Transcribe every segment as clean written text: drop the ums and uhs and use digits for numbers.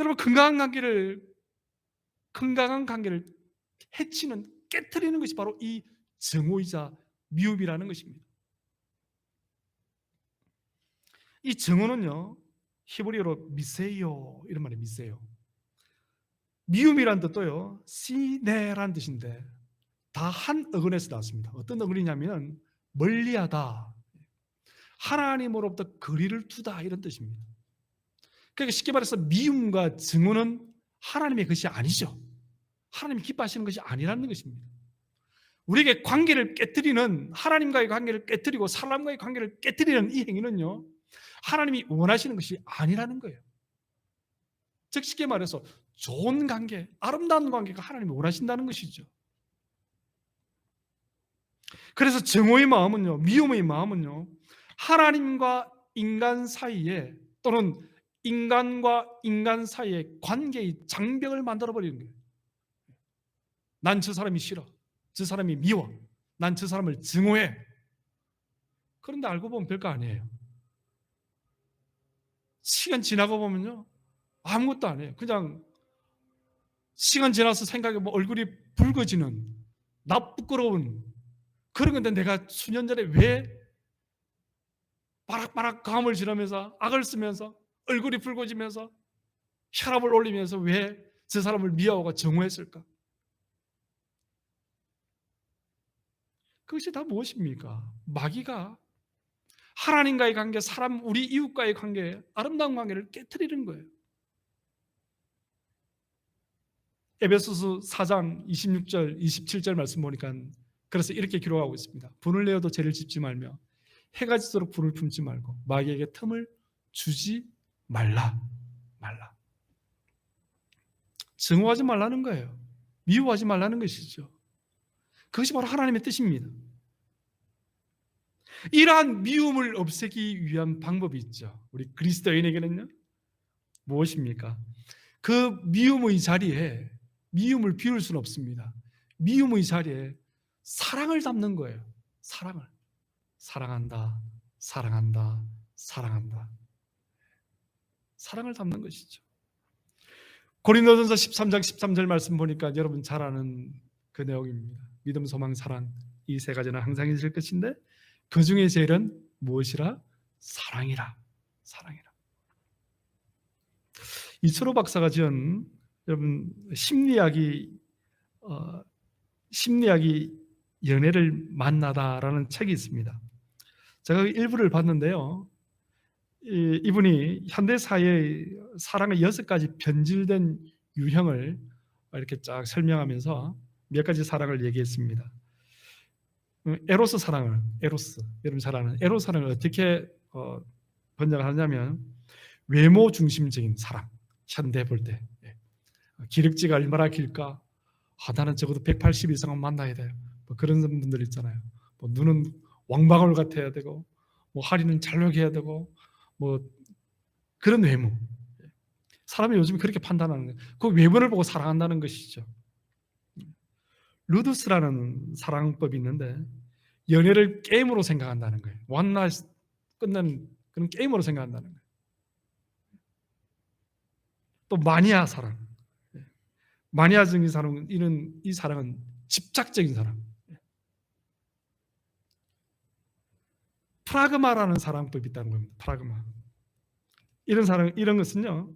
여러분, 건강한 관계를 해치는, 깨트리는 것이 바로 이 증오이자 미움이라는 것입니다. 이 증오는요, 히브리어로 미세요 이런 말이에요. 미세요. 미움이란 뜻도요, 시네라는 뜻인데 다 한 어근에서 나왔습니다. 어떤 어근이냐면 멀리하다, 하나님으로부터 거리를 두다, 이런 뜻입니다. 그러니까 쉽게 말해서 미움과 증오는 하나님의 것이 아니죠. 하나님이 기뻐하시는 것이 아니라는 것입니다. 우리에게 관계를 깨뜨리는, 하나님과의 관계를 깨뜨리고 사람과의 관계를 깨뜨리는 이 행위는요, 하나님이 원하시는 것이 아니라는 거예요. 즉 쉽게 말해서 좋은 관계, 아름다운 관계가 하나님이 원하신다는 것이죠. 그래서 증오의 마음은요, 미움의 마음은요, 하나님과 인간 사이에, 또는 인간과 인간 사이의 관계의 장벽을 만들어버리는 거예요. 난 저 사람이 싫어, 저 사람이 미워, 난 저 사람을 증오해. 그런데 알고 보면 별거 아니에요. 시간 지나고 보면요, 아무것도 아니에요. 그냥 시간 지나서 생각해 보면 얼굴이 붉어지는, 나 부끄러운 그런 건데, 내가 수년 전에 왜 바락바락 감을 지르면서 악을 쓰면서 얼굴이 붉어지면서 혈압을 올리면서 왜 저 사람을 미워하고 증오했을까? 그것이 다 무엇입니까? 마귀가 하나님과의 관계, 사람, 우리 이웃과의 관계, 아름다운 관계를 깨트리는 거예요. 에베소서 4장 26절 27절 말씀 보니까 그래서 이렇게 기록하고 있습니다. 분을 내어도 죄를 짓지 말며 해가 지도록 불을 품지 말고 마귀에게 틈을 주지 말라. 증오하지 말라는 거예요. 미워하지 말라는 것이죠. 그것이 바로 하나님의 뜻입니다. 이러한 미움을 없애기 위한 방법이 있죠. 우리 그리스도인에게는요, 무엇입니까? 그 미움의 자리에 미움을 비울 수는 없습니다. 미움의 자리에 사랑을 담는 거예요. 사랑을. 사랑한다, 사랑한다, 사랑한다. 사랑을 담는 것이죠. 고린도전서 13장 13절 말씀 보니까 여러분 잘 아는 그 내용입니다. 믿음, 소망, 사랑, 이 세 가지는 항상 있을 것인데 그 중에 제일은 무엇이라? 사랑이라. 사랑이라. 이철호 박사가 지은, 여러분, 심리학이 연애를 만나다라는 책이 있습니다. 제가 일부를 봤는데요, 이분이 현대 사회의 사랑의 6가지 변질된 유형을 이렇게 쫙 설명하면서 몇 가지 사랑을 얘기했습니다. 에로스 사랑을, 여러분 잘 아는 에로스 사랑을 어떻게 번역하냐면 외모 중심적인 사랑. 현대 볼 때 기럭지가 얼마나 길까? 나는 적어도 180 이상은 만나야 돼요. 뭐 그런 분들 있잖아요. 뭐 눈은 왕방울 같아야 되고, 뭐 허리는 잘록해야 되고, 뭐 그런 외모. 사람이 요즘 그렇게 판단하는 거예요. 그 외모를 보고 사랑한다는 것이죠. 루두스라는 사랑법이 있는데 연애를 게임으로 생각한다는 거예요. 원나잇 끝나는 그런 게임으로 생각한다는 거예요. 또 마니아 사랑. 마니아적인 사랑은, 이 사랑은 집착적인 사랑. 프라그마라는 사랑법이 있다는 겁니다. 프라그마. 이런 것은요,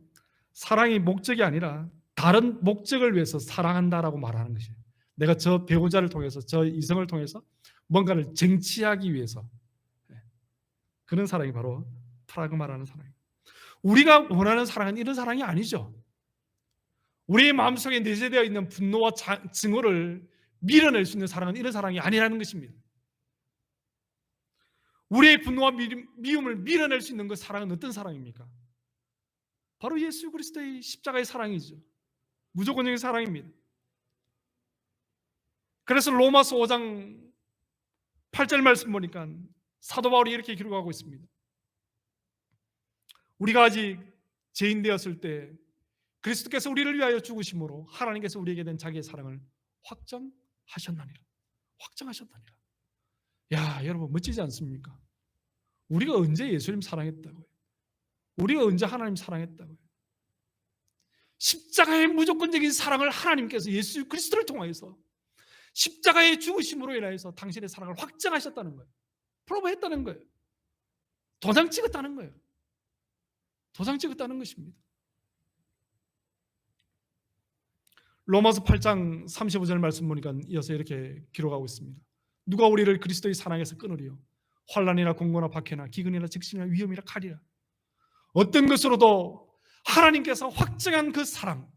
사랑이 목적이 아니라 다른 목적을 위해서 사랑한다라고 말하는 것이에요. 내가 저 배우자를 통해서, 저 이성을 통해서 뭔가를 쟁취하기 위해서, 그런 사랑이 바로 프라그마라는 사랑입니다. 우리가 원하는 사랑은 이런 사랑이 아니죠. 우리의 마음속에 내재되어 있는 분노와 증오를 밀어낼 수 있는 사랑은 이런 사랑이 아니라는 것입니다. 우리의 분노와 미움을 밀어낼 수 있는 그 사랑은 어떤 사랑입니까? 바로 예수 그리스도의 십자가의 사랑이죠. 무조건적인 사랑입니다. 그래서 로마서 5장 8절 말씀 보니까 사도 바울이 이렇게 기록하고 있습니다. 우리가 아직 죄인 되었을 때 그리스도께서 우리를 위하여 죽으심으로 하나님께서 우리에게 된 자기의 사랑을 확정하셨나니라. 확정하셨나니라. 야, 여러분 멋지지 않습니까? 우리가 언제 예수님 사랑했다고요? 우리가 언제 하나님 사랑했다고요? 십자가의 무조건적인 사랑을 하나님께서 예수 그리스도를 통하여서 십자가의 죽으심으로 인하여서 당신의 사랑을 확증하셨다는 거예요. 프로브했다는 거예요. 도장 찍었다는 거예요. 도장 찍었다는 것입니다. 로마서 8장 35절 말씀 보니까 이어서 이렇게 기록하고 있습니다. 누가 우리를 그리스도의 사랑에서 끊으리요? 환난이나 공고나 박해나 기근이나 직신이나 위험이나 칼이라. 어떤 것으로도 하나님께서 확증한 그 사랑,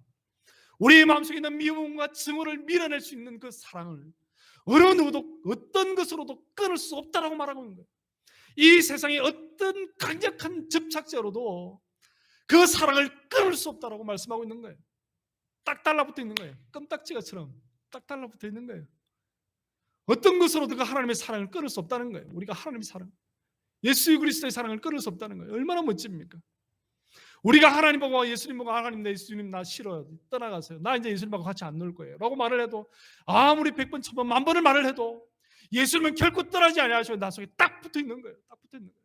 우리의 마음속에 있는 미움과 증오를 밀어낼 수 있는 그 사랑을 어느 누구도 어떤 것으로도 끊을 수 없다라고 말하고 있는 거예요. 이 세상의 어떤 강력한 접착제로도 그 사랑을 끊을 수 없다라고 말씀하고 있는 거예요. 딱 달라붙어 있는 거예요. 껌딱지가처럼 딱 달라붙어 있는 거예요. 어떤 것으로도 그 하나님의 사랑을 끊을 수 없다는 거예요. 우리가 하나님의 사랑, 예수 그리스도의 사랑을 끊을 수 없다는 거예요. 얼마나 멋집니까? 우리가 하나님 보고 예수님 보고 하나님 내 예수님 나 싫어요. 떠나가세요. 나 이제 예수님하고 같이 안 놀 거예요. 라고 말을 해도 아무리 100번, 1000번, 10,000번을 말을 해도 예수님은 결코 떠나지 아니하시고 나 속에 딱 붙어 있는 거예요. 딱 붙어 있는 거예요.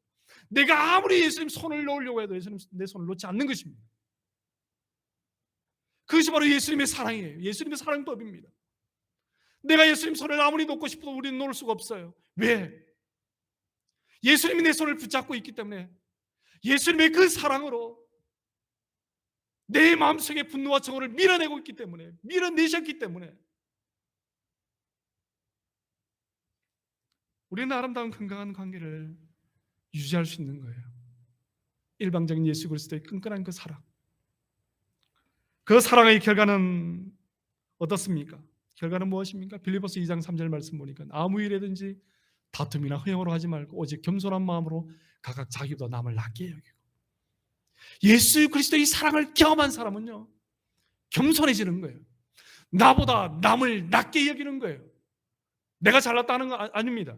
내가 아무리 예수님 손을 놓으려고 해도 예수님 내 손을 놓지 않는 것입니다. 그것이 바로 예수님의 사랑이에요. 예수님의 사랑법입니다. 내가 예수님 손을 아무리 놓고 싶어도 우리는 놓을 수가 없어요. 왜? 예수님이 내 손을 붙잡고 있기 때문에, 예수님의 그 사랑으로 내 마음속의 분노와 정오를 밀어내고 있기 때문에, 밀어내셨기 때문에 우리는 아름다운 건강한 관계를 유지할 수 있는 거예요. 일방적인 예수 그리스도의 끈끈한 그 사랑, 그 사랑의 결과는 어떻습니까? 결과는 무엇입니까? 빌립보서 2장 3절 말씀 보니까 아무 일에든지 다툼이나 허영으로 하지 말고 오직 겸손한 마음으로 각각 자기보다 남을 낫게 여기고. 예수 그리스도의 사랑을 경험한 사람은요, 겸손해지는 거예요. 나보다 남을 낫게 여기는 거예요. 내가 잘났다는 건 아닙니다.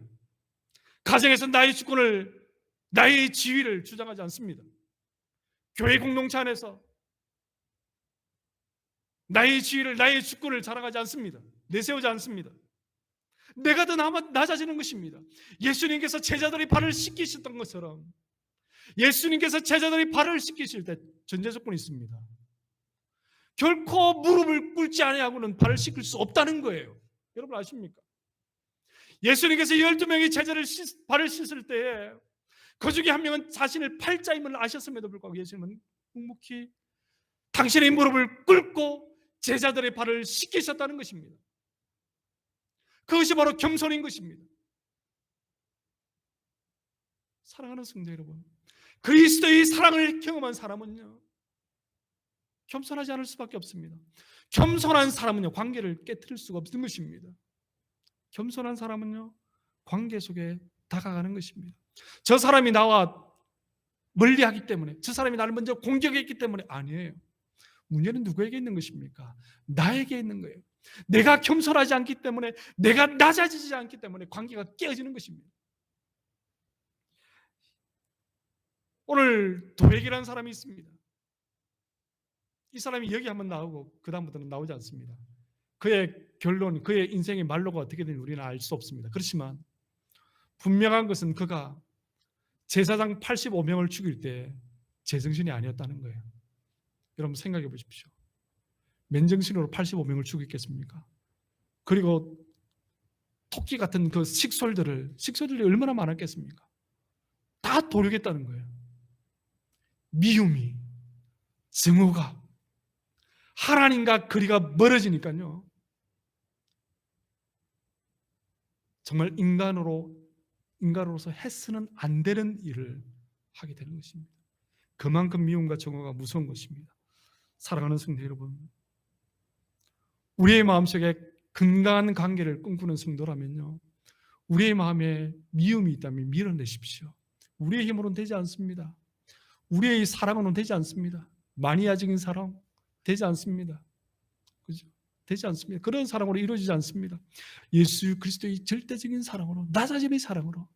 가정에서 나의 주권을, 나의 지위를 주장하지 않습니다. 교회 공동체 안에서 나의 지위를, 나의 주권을 자랑하지 않습니다. 내세우지 않습니다. 내가 더 낮아지는 것입니다. 예수님께서 제자들의 발을 씻기셨던 것처럼 예수님께서 제자들의 발을 씻기실 때 전제 조건이 있습니다. 결코 무릎을 꿇지 아니하고는 발을 씻길 수 없다는 거예요. 여러분 아십니까? 예수님께서 12명의 제자를 발을 씻을 때에 그 중에 한 명은 자신을 팔자임을 아셨음에도 불구하고 예수님은 묵묵히 당신의 무릎을 꿇고 제자들의 발을 씻기셨다는 것입니다. 그것이 바로 겸손인 것입니다. 사랑하는 성도 여러분, 그리스도의 사랑을 경험한 사람은요, 겸손하지 않을 수밖에 없습니다. 겸손한 사람은요, 관계를 깨트릴 수가 없는 것입니다. 겸손한 사람은요, 관계 속에 다가가는 것입니다. 저 사람이 나와 멀리하기 때문에, 저 사람이 나를 먼저 공격했기 때문에 아니에요. 문제는 누구에게 있는 것입니까? 나에게 있는 거예요. 내가 겸손하지 않기 때문에, 내가 낮아지지 않기 때문에 관계가 깨어지는 것입니다. 오늘 도액이라는 사람이 있습니다. 이 사람이 여기 한번 나오고 그 다음부터는 나오지 않습니다. 그의 결론, 그의 인생의 말로가 어떻게 되는지 우리는 알 수 없습니다. 그렇지만 분명한 것은 그가 제사장 85명을 죽일 때 제정신이 아니었다는 거예요. 여러분 생각해 보십시오. 맨정신으로 85명을 죽였겠습니까? 그리고 토끼 같은 그 식솔들이 얼마나 많았겠습니까? 다 도륙했다는 거예요. 미움이, 증오가, 하나님과 거리가 멀어지니까요, 정말 인간으로서 해서는 안 되는 일을 하게 되는 것입니다. 그만큼 미움과 증오가 무서운 것입니다. 사랑하는 성도 여러분, 우리의 마음속에 건강한 관계를 꿈꾸는 성도라면요, 우리의 마음에 미움이 있다면 밀어내십시오. 우리의 힘으로는 되지 않습니다. 우리의 사랑으로는 되지 않습니다. 마니아적인 사랑 되지 않습니다. 그죠? 되지 않습니다. 그런 사랑으로 이루어지지 않습니다. 예수 그리스도의 절대적인 사랑으로, 낮아짐의 사랑으로,